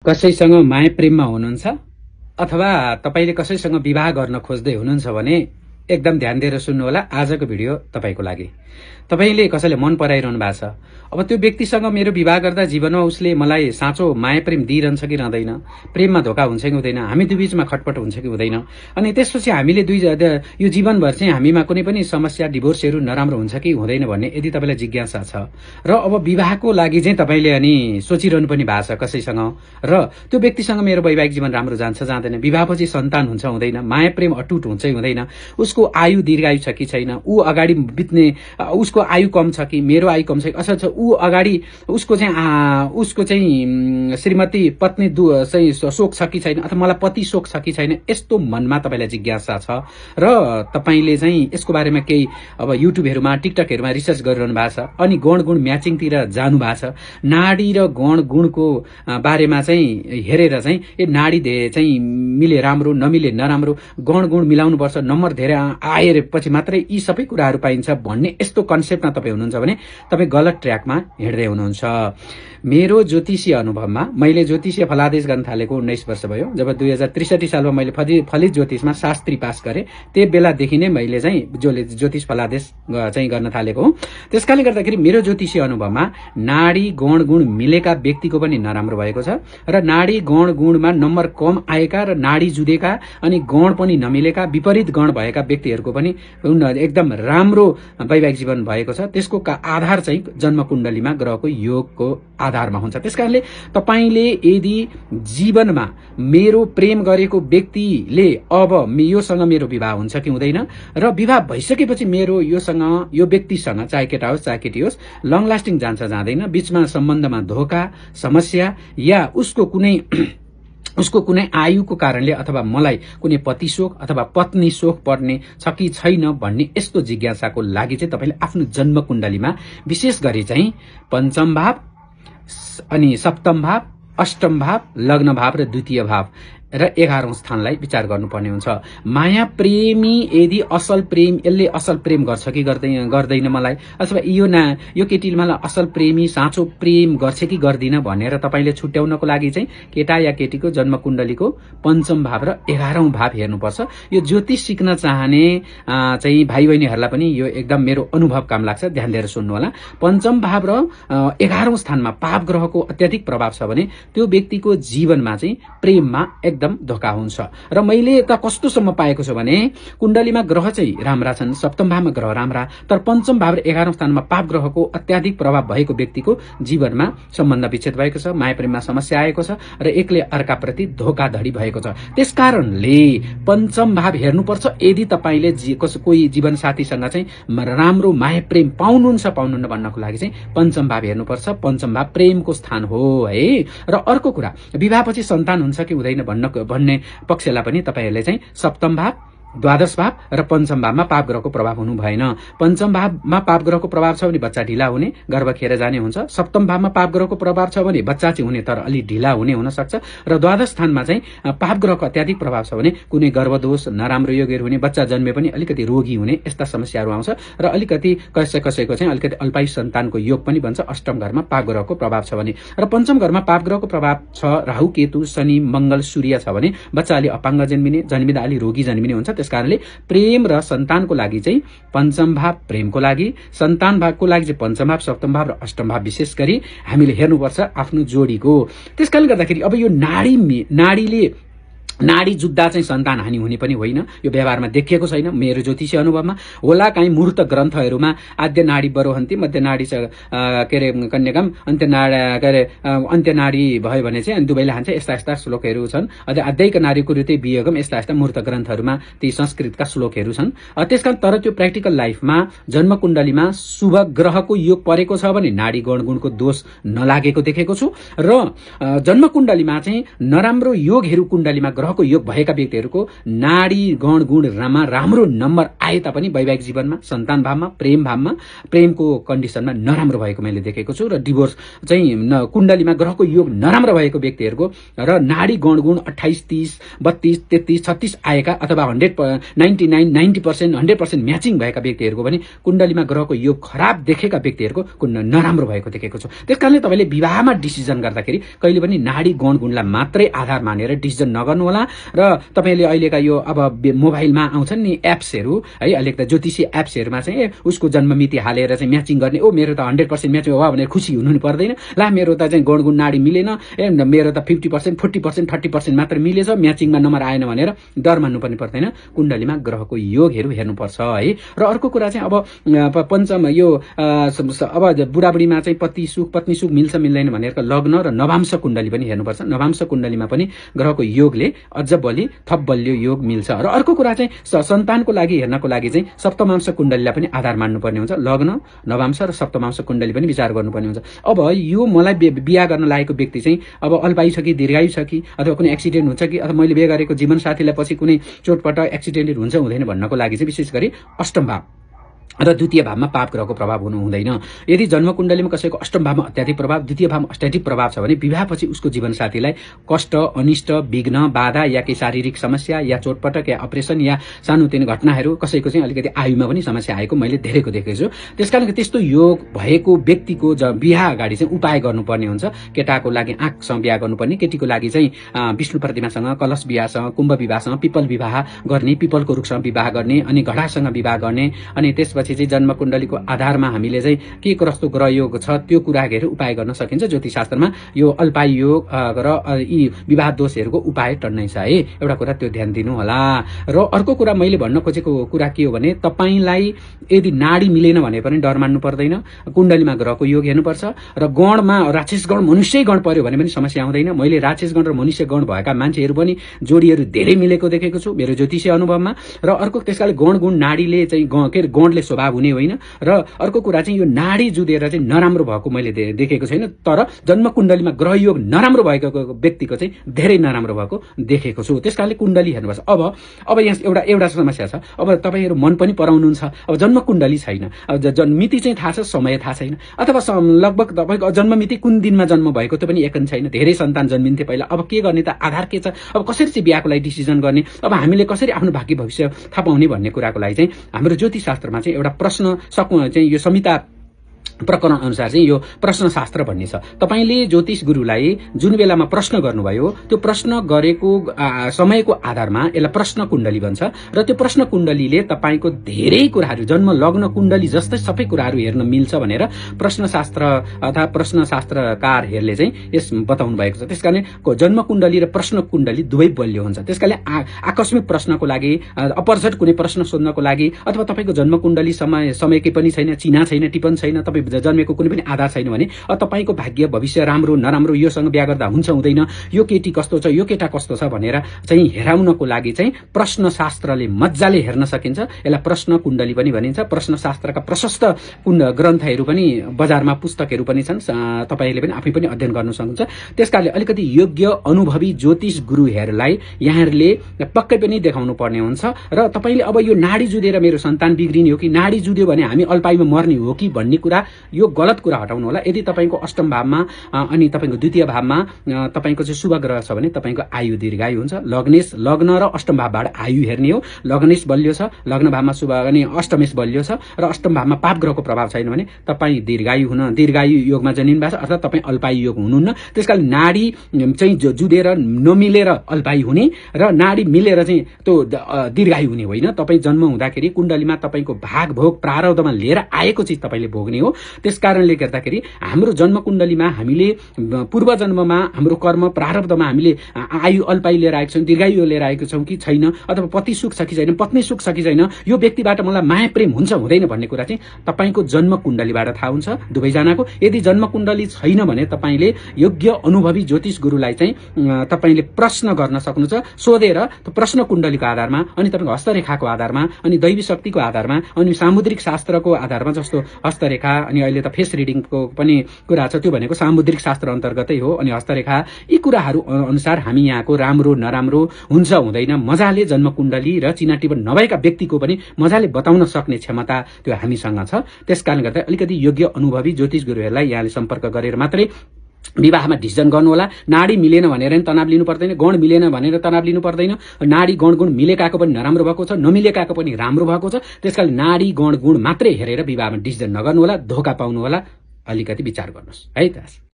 कसैसँग माया प्रेममा हुनुहुन्छ अथवा तपाईले कसैसँग विवाह गर्न खोज्दै हुनुहुन्छ भने एकदम ध्यान दिएर सुन्नु होला। आजको भिडियो तपाईको लागि। तपाईले कसैले मन पराइरहनु भएको छ, अब त्यो व्यक्तिसँग मेरो विवाह गर्दा जीवनमा उसले मलाई साँचो माया प्रेम दिइरहन्छ कि रहँदैन, प्रेममा धोका हुन्छ कि हुँदैन, हामी दुई बीचमा खटपट हुन्छ कि हुँदैन, अनि त्यसपछि हामीले यो जीवनभर चाहिँ हामीमा कुनै पनि समस्या डिभोर्सहरू नराम्रो हुन्छ कि हुँदैन भन्ने यदि तपाईलाई जिज्ञासा छ र अब विवाहको लागि चाहिँ तपाईले अनि सोचिरहनु पनि भएको छ कसैसँग, र त्यो व्यक्तिसँग मेरो वैवाहिक जीवन राम्रो जान्छ जाँदैन, विवाहपछि सन्तान हुन्छ हुँदैन, माया प्रेम अटुट हुन्छ कि हुँदैन, उसको आयु दीर्घायु छ कि छैन, ऊ अगाडि बित्ने उसको आयु कम छ कि मेरो आयु कम छ कि, अथवा ऊ अगाडि उसको चाहिँ श्रीमती पत्नी चाहिँ शोक छ कि छैन, अथवा मलाई पति शोक छ कि छैन, यस्तो मनमा तपाईलाई जिज्ञासा छ र तपाईले चाहिँ यसको बारेमा केही अब युट्युबहरुमा टिकटकहरुमा रिसर्च गरिरहनु भएको छ अनि गण गुण म्याचिङतिर जानु भएको छ। नाडी र गण गुणको बारेमा चाहिँ हेरेर चाहिँ यो नाडी चाहिँ मिले राम्रो नमिले नराम्रो, गण गुण मिलाउनु पर्छ, नम्बर धेरै आएपछि मात्रै यी सबै कुराहरू पाइन्छ भन्ने यस्तो कन्सेप्टमा तपाई हुनुहुन्छ भने तपाई गलत ट्र्याकमा हिँड्दै हुनुहुन्छ। मेरो ज्योतिषीय अनुभवमा मैले ज्योतिषीय फलादेश गर्न थालेको 19 वर्ष भयो। जब 2063 सालमा मैले फलित ज्योतिषमा शास्त्री पास गरे, त्यही बेलादेखि नै मैले चाहिँ ज्योतिष फलादेश चाहिँ गर्न थालेको हो। त्यसकारणले गर्दाखेरि मेरो ज्योतिषीय अनुभवमा नाडी गण गुण मिलेका व्यक्तिको पनि नराम्रो भएको छ र नाडी गण गुणमा नम्बर कम आएका र नाडी जुधेका अनि गण पनि नमिलेका विपरीत गण भएका व्यक्तिहरूको पनि एकदम राम्रो वैवाहिक जीवन भएको छ। त्यसको आधार चाहिँ जन्म कुण्डलीमा ग्रहको योगको आधारमा हुन्छ। त्यसकारणले तपाईले यदि जीवनमा मेरो प्रेम गरेको व्यक्तिले अब योसँग मेरो विवाह हुन्छ कि हुँदैन र विवाह भइसकेपछि मेरो यो व्यक्तिसँग चाहे केटा होस् चाहे केटी होस् लङ लास्टिङ जान्छ जाँदैन, बीचमा सम्बन्धमा धोका समस्या या उसको कुनै आयुको कारणले अथवा मलाई कुनै पति शोक अथवा पत्नी शोक पर्ने छ कि छैन भन्ने यस्तो जिज्ञासाको लागि चाहिँ तपाईले आफ्नो जन्म कुण्डलीमा विशेष गरी चाहिँ पंचम भाव अनि सप्तम भाव, अष्टम भाव, लग्न भाव र द्वितीय भाव र 11औं स्थानलाई विचार गर्नुपर्ने हुन्छ। माया प्रेमी यदि असल प्रेम यसले असल प्रेम गर्छ कि गर्दैन मलाई, अथवा यो केटीले मलाई असल प्रेमी साँचो प्रेम गर्छ कि गर्दिन भनेर तपाईले छुट्याउनको लागि चाहिँ केटा या केटीको जन्म कुण्डलीको पंचम भाव र 11औं भाव हेर्नुपर्छ। यो ज्योतिष सिक्न चाहने चाहिँ भाइ बहिनीहरूलाई पनि यो एकदम मेरो अनुभव काम लाग्छ, ध्यान दिएर सुन्नु होला। पंचम भाव र 11औं स्थानमा पाप ग्रहको अत्याधिक प्रभाव छ भने त्यो व्यक्तिको जीवनमा चाहिँ प्रेममा एकदम धोका हुन्छ। र मैले त कस्तोसम्म पाएको छु भने कुण्डलीमा ग्रह चाहिँ राम्रा छन्, सप्तम भावमा ग्रह राम्रा, तर पंचम भाव र 11औं स्थानमा पाप ग्रहको अत्याधिक प्रभाव भएको व्यक्तिको जीवनमा सम्बन्ध विच्छेद भएको छ, माया प्रेममा समस्या आएको छ र एकले अर्काप्रति धोकाधडी भएको छ। त्यसकारणले पंचम भाव हेर्नुपर्छ। यदि तपाईले कोही जीवन साथीसँग चाहिँ राम्रो माया प्रेम पाउनुहुन्छ भन्नको लागि चाहिँ पंचम भाव हेर्नुपर्छ। पंचम भाव प्रेमको स्थान हो है। र अर्को कुरा, विवाहपछि सन्तान हुन्छ कि हुँदैन भन्ने पक्षलाई पनि तपाईहरुले चाहिँ सप्तम भाव, द्वादश भाव र पंचम भावमा पाप ग्रहको प्रभाव हुनु भएन। पंचम भावमा पाप ग्रहको प्रभाव छ भने बच्चा ढिला हुने, गर्भ खेर जाने हुन्छ। सप्तम भावमा पाप ग्रहको प्रभाव छ भने बच्चा चाहिँ हुने तर अलि ढिला हुन सक्छ। र द्वादश स्थानमा चाहिँ पाप ग्रहको अत्याधिक प्रभाव छ भने कुनै गर्भदोष, नराम्रो योगहरू हुने, बच्चा जन्मे पनि अलिकति रोगी हुने, यस्ता समस्याहरू आउँछ। र अलिकति कसैको चाहिँ अलिकति अल्पायु सन्तानको योग पनि बन्छ अष्टम घरमा पाप ग्रहको प्रभाव छ भने। र पंचम घरमा पाप ग्रहको प्रभाव छ, राहु केतु शनि मंगल सूर्य छ भने बच्चा अलि अपाङ्ग जन्मिँदा अलि रोगी जन्मिने हुन्छ। त्यसकारणले प्रेम र सन्तानको लागि चाहिँ पंचम भाव प्रेमको लागि, सन्तान भावको लागि चाहिँ पंचम भाव, सप्तम भाव र अष्टम भाव विशेष गरी हामीले हेर्नुपर्छ आफ्नो जोडीको। त्यसकारणले गर्दाखेरि अब यो नाडी जुत्दा चाहिँ सन्तान हानि हुने पनि होइन, यो व्यवहारमा देखिएको छैन मेरो ज्योतिषीय अनुभवमा। होला काहीँ मूर्त ग्रन्थहरूमा आद्य नाडी बरोहन्ती, मध्य नाडी कन्याकम, अन्त्य नाडी भयो भने चाहिँ दुवैले हान्छ, यस्ता श्लोकहरू छन्। आद्यैक नारी कुरुते वियोगम, यस्ता मूर्त ग्रन्थहरूमा ती संस्कृतका श्लोकहरू छन्। त्यसकारण तर त्यो प्र्याक्टिकल लाइफमा जन्म कुण्डलीमा शुभ ग्रहको योग परेको छ भने नाडी गण गुणको दोष नलागेको देखेको छु। र जन्म कुण्डलीमा चाहिँ नराम्रो योगहरू कुण्डलीमा ग्रह ग्रहको योग भएका व्यक्तिहरूको नाडी गण गुणमा राम्रो नम्बर आए तापनि वैवाहिक जीवनमा, सन्तान भावमा, प्रेम भावमा, प्रेमको कन्डिसनमा नराम्रो भएको मैले देखेको छु। र डिभोर्स चाहिँ कुण्डलीमा ग्रहको योग नराम्रो भएको व्यक्तिहरूको र नाडी गण गुण 28, 30, 32, 33, 36 आएका अथवा 99, 90%, 100% म्याचिङ भएका व्यक्तिहरूको पनि कुण्डलीमा ग्रहको योग खराब देखेका व्यक्तिहरूको नराम्रो भएको देखेको छु। त्यसकारणले तपाईले विवाहमा डिसिजन गर्दाखेरि कहिले पनि नाडी गण गुणलाई मात्रै आधार मानेर डिसिजन नगर्नु होला। र तपाईले अहिलेका यो अब मोबाइलमा आउँछन् नि एप्सहरू है, अहिले त ज्योतिषी एप्सहरूमा चाहिँ उसको जन्ममिति हालेर चाहिँ म्याचिङ गर्ने, ओ मेरो त 100% म्याचिङ हो भनेर खुसी हुनु पर्दैन। ला मेरो त चाहिँ गण गुण नाडी मिलेन, मेरो त 50%, 40%, 30% मात्र मिलेछ, म्याचिङमा नम्बर आएन भनेर डर मान्नु पनि पर्दैन। कुण्डलीमा ग्रहको योगहरू हेर्नुपर्छ है। र अर्को कुरा चाहिँ अब पञ्चम यो अब बुढाबुढीमा चाहिँ पति सुख पत्नी सुख मिल्छ मिल्दैन भनेर लग्न र नवांश कुण्डली पनि हेर्नुपर्छ। नवांश कुण्डलीमा पनि ग्रहको योगले अझ थप बलियो योग मिल्छ। र अर्को कुरा चाहिँ सन्तानको लागि हेर्नको लागि चाहिँ सप्तमांश कुण्डलीलाई पनि आधार मान्नुपर्ने हुन्छ। लग्न, नवांश र सप्तमांश कुण्डली पनि विचार गर्नुपर्ने हुन्छ। अब यो मलाई बिहा गर्न लागेको व्यक्ति चाहिँ अब अल्पायु छ कि दीर्घायु छ कि अथवा कुनै एक्सिडेन्ट हुन्छ कि अथवा मैले बिहे गरेको जीवनसाथीलाई पछि कुनै चोटपटक एक्सिडेन्ट हुन्छ हुँदैन भन्नको लागि चाहिँ विशेष गरी अष्टम भाव र द्वितीय भावमा पाप ग्रहको प्रभाव हुनु हुँदैन। यदि जन्म कुण्डलीमा कसैको अष्टम भावमा अत्याधिक प्रभाव, द्वितीय भावमा अत्याधिक प्रभाव छ भने विवाहपछि उसको जीवनसाथीलाई कष्ट, अनिष्ट, विघ्न, बाधा या केही शारीरिक समस्या या चोटपटक या अपरेसन या सानोतिनो घटनाहरू, कसैको चाहिँ अलिकति आयुमा पनि समस्या आएको मैले धेरैको देखेको छु। त्यसकारण त्यस्तो योग भएको व्यक्तिको बिहा अगाडि चाहिँ उपाय गर्नुपर्ने हुन्छ। केटाको लागि आँखसँग बिहा गर्नुपर्ने, केटीको लागि चाहिँ विष्णु प्रतिमासँग, कलश विवाहसँग, कुम्भ विवाहसँग, पिपल विवाह गर्ने, पिपलको रुखसँग विवाह गर्ने, अनि घडासँग विवाह गर्ने। अनि त्यसपछि चाहिँ जन्म कुण्डलीको आधारमा हामीले चाहिँ के कस्तो ग्रह योग छ त्यो कुराहरू उपाय गर्न सकिन्छ। ज्योतिष शास्त्रमा यो अल्पायु योग र यी विवाह दोषहरूको उपाय टन्नै छ है। एउटा कुरा त्यो ध्यान दिनु होला। र अर्को कुरा मैले भन्न खोजेको कुरा के हो भने तपाईलाई यदि नाडी मिलेन भने पनि डर मान्नु पर्दैन। कुण्डलीमा ग्रहको योग हेर्नुपर्छ। र गणमा राक्षस गण, मनुष्य गण पर्यो भने पनि समस्या आउँदैन। मैले राक्षस गण र मनुष्य गण भएका मान्छेहरू पनि जोडीहरू धेरै मिलेको देखेको छु मेरो ज्योतिषीय अनुभवमा। र अर्को त्यसकाले गण गुण नाडीले चाहिँ गणले स्वभाव हुने होइन। र अर्को कुरा चाहिँ यो नाडी जुधेर चाहिँ नराम्रो भएको मैले देखेको छैन, तर जन्म कुण्डलीमा ग्रह योग नराम्रो भएको व्यक्तिको चाहिँ धेरै नराम्रो भएको देखेको छु। त्यसकारणले कुण्डली हेर्नुपर्छ। अब यहाँ एउटा समस्या छ। अब तपाईहरु मन पनि पराउनुहुन्छ, अब जन्म कुण्डली छैन, अब जन्ममिति चाहिँ थाहा छ, समय थाहा छैन, अथवा लगभग तपाईको जन्ममिति कुन दिनमा जन्म भएको त्यो पनि एकन छैन। धेरै सन्तान जन्मिन्थे पहिला, अब के गर्ने त, आधार के छ, अब कसरी चाहिँ बिहाको लागि डिसिजन गर्ने, अब हामीले कसरी आफ्नो भाग्य भविष्य थाहा पाउने भन्ने कुराको लागि चाहिँ हाम्रो ज्योतिष शास्त्रमा चाहिँ एउटा प्रश्न चाहिँ यो संहिता प्रकरण अनुसार चाहिँ यो प्रश्न शास्त्र भन्ने छ। तपाईले ज्योतिष गुरुलाई जुन बेलामा प्रश्न गर्नुभयो त्यो प्रश्न गरेको समयको आधारमा यसलाई प्रश्न कुण्डली भन्छ। र त्यो प्रश्न कुण्डलीले तपाईको धेरै कुराहरू, जन्म लग्न कुण्डली जस्तै सबै कुराहरू हेर्न मिल्छ भनेर प्रश्न शास्त्र अथवा प्रश्न शास्त्रकारहरूले चाहिँ यस बताउनु भएको छ। त्यसकारण जन्म कुण्डली र प्रश्न कुण्डली दुवै बलियो हुन्छ। त्यसकारण आकस्मिक प्रश्नको लागि, अपरझट कुनै प्रश्न सोध्नको लागि, अथवा तपाईको जन्म कुण्डली समय के पनि छैन, चिना छैन, टिपन छैन, तपाई जन्मेको कुनै पनि आधार छैन भने तपाईको भाग्य भविष्य राम्रो नराम्रो, योसँग बिहा गर्दा हुन्छ हुँदैन, यो केटी कस्तो छ, यो केटा कस्तो छ भनेर चाहिँ हेराउनको लागि चाहिँ प्रश्न शास्त्रले मज्जाले हेर्न सकिन्छ। यसलाई प्रश्न कुण्डली पनि भनिन्छ। प्रश्न शास्त्रका प्रशस्त ग्रन्थहरू पनि बजारमा, पुस्तकहरू पनि छन्, तपाईले पनि आफै पनि अध्ययन गर्न सक्नुहुन्छ। त्यसकारणले अलिकति योग्य अनुभवी ज्योतिष गुरुहरूलाई यहाँहरूले पक्कै पनि देखाउनु पर्ने हुन्छ। र तपाईले अब यो नाडी जुधेर मेरो सन्तान बिग्रिने हो कि, नाडी जुध्यो भने हामी अल्पायुमा मर्ने हो कि भन्ने कुरा, यो गलत कुरा हटाउनु होला। यदि तपाईको अष्टम भावमा अनि तपाईको द्वितीय भावमा तपाईको चाहिँ शुभ ग्रह छ भने तपाईको आयु दीर्घायु हुन्छ। लग्न र अष्टम भावबाट आयु हेर्ने हो। लग्नेश बलियो छ, लग्न भावमा शुभ अनि अष्टमेश बलियो छ र अष्टम भावमा पाप ग्रहको प्रभाव छैन भने तपाई दीर्घायु योगमा जन्मिनु भएको छ, अर्थात तपाई अल्पायु योग हुनुहुन्न। त्यसकारण नाडी चाहिँ जुधेर नमिलेर अल्पायु हुने र नाडी मिलेर चाहिँ त्यो दीर्घायु हुने होइन। तपाई जन्म हुँदाखेरि कुण्डलीमा तपाईको भाग भोग प्रारब्धमा लिएर आएको चिज तपाईले भोग्ने हो। त्यसकारणले गर्दाखेरि हाम्रो जन्म कुण्डलीमा हामीले पूर्व जन्ममा हाम्रो कर्म प्रारब्धमा हामीले आयु अल्पायु लिएर आएको छौं, दीर्घायु लिएर आएको छौं कि छैन, अथवा पति सुख छ कि छैन, पत्नी सुख छ कि छैन, यो व्यक्तिबाट मलाई माया प्रेम हुन्छ हुँदैन भन्ने कुरा चाहिँ तपाईको जन्म कुण्डलीबाट थाहा हुन्छ दुवैजनाको। यदि जन्म कुण्डली छैन भने तपाईले योग्य अनुभवी ज्योतिष गुरुलाई चाहिँ तपाईले प्रश्न गर्न सक्नुहुन्छ, सोधेर त्यो प्रश्न कुण्डलीको आधारमा, अनि तपाईको हस्तरेखाको आधारमा, अनि दैवी शक्तिको आधारमा, अनि सामुद्रिक शास्त्रको आधारमा, जस्तो हस्तरेखा अनि अहिले त फेस रिडिङको पनि कुरा छ, त्यो भनेको सामुद्रिक शास्त्र अन्तर्गतै हो। अनि हस्तरेखा यी कुराहरू अनुसार हामी यहाँको राम्रो नराम्रो हुन्छ हुँदैन मजाले जन्मकुण्डली र चिनाटिपन नभएका व्यक्तिको पनि मजाले बताउन सक्ने क्षमता त्यो हामीसँग छ। त्यसकारणले गर्दा अलिकति योग्य अनुभवी ज्योतिष गुरुहरूलाई यहाँले सम्पर्क गरेर मात्रै विवाहमा डिसिजन गर्नुहोला। नाडी मिलेन भनेर नि तनाव लिनु पर्दैन, गण मिलेन भनेर तनाव लिनु पर्दैन। नाडी गण मिलेकाको पनि नराम्रो भएको छ, नमिलेकाको पनि राम्रो भएको छ। त्यसकारण नाडी गण गुण मात्रै हेरेर विवाहमा डिसिजन नगर्नुहोला, धोका पाउनुहोला। अलिकति विचार गर्नुहोस् है त।